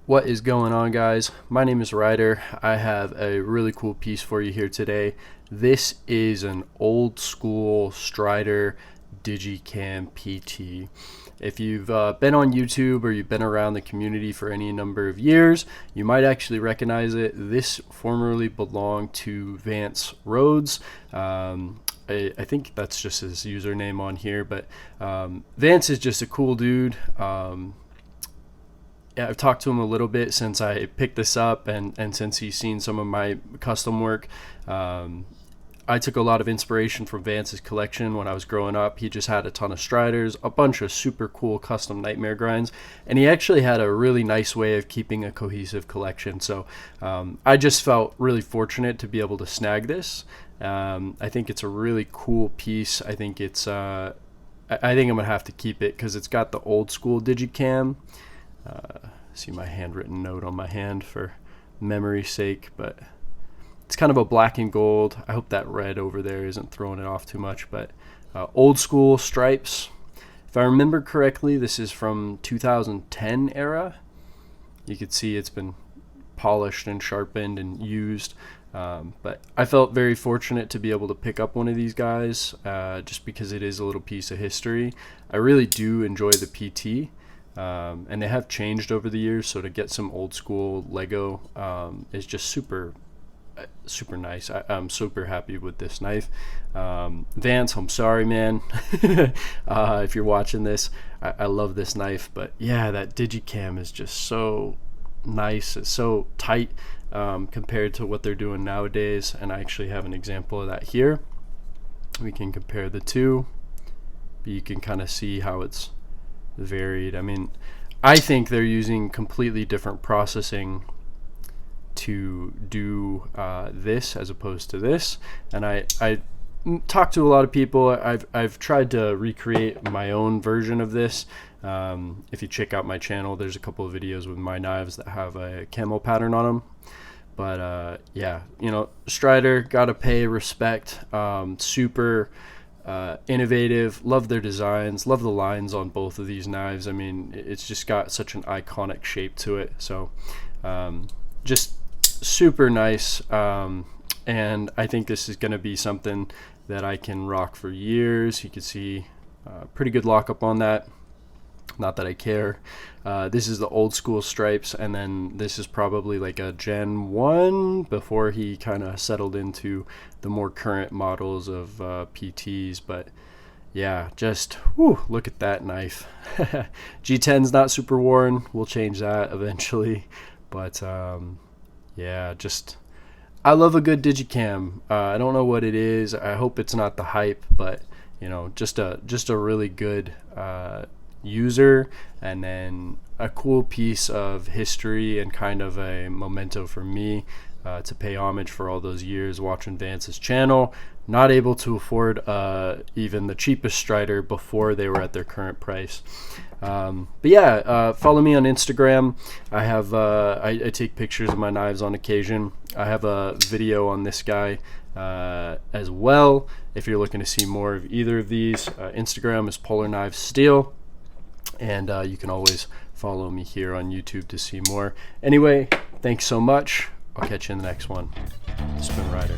What is going on, guys? My name is Ryder. I have a really cool piece for you here today. This is an old school Strider Digicam PT. If you've been on YouTube or you've been around the community for any number of years, you might actually recognize it. This formerly belonged to Vance Rhodes. I think that's just his username on here, but Vance is just a cool dude. I've talked to him a little bit since I picked this up, and since he's seen some of my custom work. I took a lot of inspiration from Vance's collection when I was growing up. He just had a ton of Striders, a bunch of super cool custom Nightmare grinds, and he actually had a really nice way of keeping a cohesive collection. So I just felt really fortunate to be able to snag this. I think it's a really cool piece. I think it's I think I'm gonna have to keep it because it's got the old school Digicam. See my handwritten note on my hand for memory's sake, but it's kind of a black and gold. I hope that red over there isn't throwing it off too much, but old school stripes. If I remember correctly, this is from 2010 era. You could see it's been polished and sharpened and used, but I felt very fortunate to be able to pick up one of these guys just because it is a little piece of history. I really do enjoy the PT. And they have changed over the years, so to get some old school Lego is just super nice. I'm super happy with this knife. Vance, I'm sorry, man. If you're watching this, I love this knife, but yeah, that Digicam is just so nice. It's so tight compared to what they're doing nowadays, and I actually have an example of that here. We can compare the two, but you can kind of see how it's varied. I mean, I think they're using completely different processing to do this as opposed to this, and I talked to a lot of people. I've tried to recreate my own version of this. If you check out my channel, there's a couple of videos with my knives that have a camo pattern on them. But yeah, you know, Strider, gotta pay respect. Super innovative. Love their designs, love the lines on both of these knives. I mean, it's just got such an iconic shape to it. So just super nice, and I think this is going to be something that I can rock for years. You can see pretty good lockup on that. Not that I care. This is the old school stripes, and then this is probably like a Gen 1 before he kind of settled into the more current models of PTs. But yeah, just whew, look at that knife. G10's not super worn. We'll change that eventually. But yeah, just I love a good Digicam. I don't know what it is. I hope it's not the hype, but you know, just a really good user, and then a cool piece of history and kind of a memento for me to pay homage for all those years watching Vance's channel. Not able to afford even the cheapest Strider before they were at their current price. But yeah, follow me on Instagram. I have I take pictures of my knives on occasion. I have a video on this guy as well. If you're looking to see more of either of these, Instagram is Polar Knives Steel. And you can always follow me here on YouTube to see more. Anyway, thanks so much. I'll catch you in the next one. It's been Ryder.